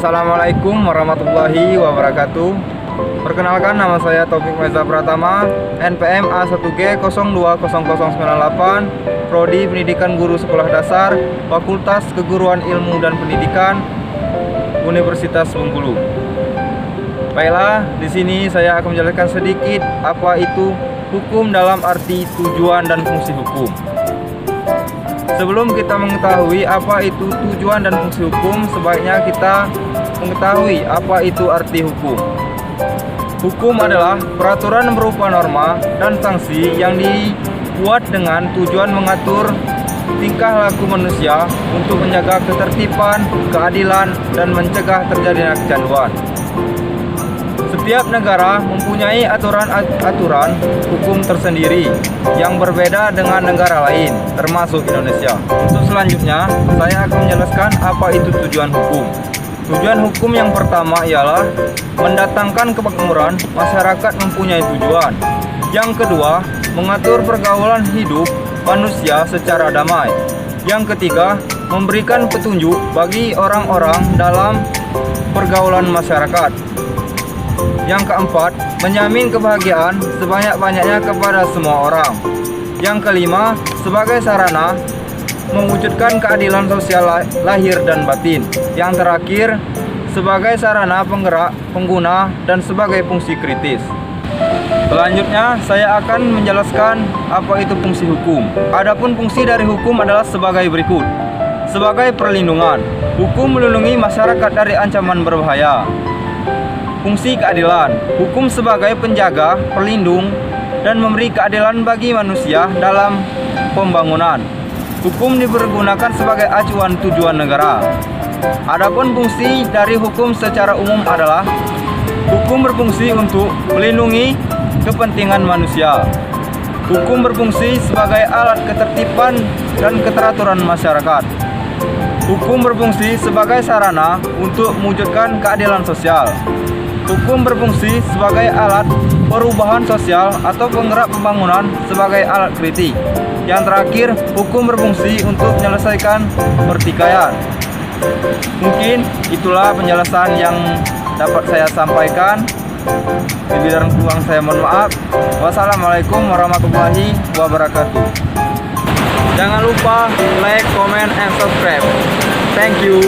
Assalamualaikum warahmatullahi wabarakatuh. Perkenalkan, nama saya Taufik Meza Pratama, NPM A1G020098, Prodi Pendidikan Guru Sekolah Dasar, Fakultas Keguruan Ilmu dan Pendidikan, Universitas Bengkulu. Baiklah, di sini saya akan menjelaskan sedikit apa itu hukum dalam arti tujuan dan fungsi hukum. Sebelum kita mengetahui apa itu tujuan dan fungsi hukum, sebaiknya kita mengetahui apa itu arti hukum. Hukum adalah peraturan berupa norma dan sanksi yang dibuat dengan tujuan mengatur tingkah laku manusia untuk menjaga ketertiban, keadilan, dan mencegah terjadinya kecanduan. Setiap negara mempunyai aturan hukum tersendiri yang berbeda dengan negara lain, termasuk Indonesia. Untuk selanjutnya, saya akan menjelaskan apa itu tujuan hukum. Tujuan hukum yang pertama ialah mendatangkan kemakmuran, masyarakat mempunyai tujuan. Yang kedua, mengatur pergaulan hidup manusia secara damai. Yang ketiga, memberikan petunjuk bagi orang-orang dalam pergaulan masyarakat. Yang keempat, menjamin kebahagiaan sebanyak-banyaknya kepada semua orang. Yang kelima, sebagai sarana mewujudkan keadilan sosial lahir dan batin. Yang terakhir, sebagai sarana penggerak, pengguna, dan sebagai fungsi kritis. Selanjutnya, saya akan menjelaskan apa itu fungsi hukum. Adapun fungsi dari hukum adalah sebagai berikut. Sebagai perlindungan, hukum melindungi masyarakat dari ancaman berbahaya. Fungsi keadilan, hukum sebagai penjaga, pelindung, dan memberi keadilan bagi manusia dalam pembangunan. Hukum dipergunakan sebagai acuan tujuan negara. Adapun fungsi dari hukum secara umum adalah hukum berfungsi untuk melindungi kepentingan manusia. Hukum berfungsi sebagai alat ketertiban dan keteraturan masyarakat. Hukum berfungsi sebagai sarana untuk mewujudkan keadilan sosial. Hukum berfungsi sebagai alat perubahan sosial atau penggerak pembangunan sebagai alat kritik. Yang terakhir, hukum berfungsi untuk menyelesaikan pertikaian. Mungkin itulah penjelasan yang dapat saya sampaikan. Di bidang kurang saya mohon maaf. Wassalamualaikum warahmatullahi wabarakatuh. Jangan lupa like, comment, and subscribe. Thank you.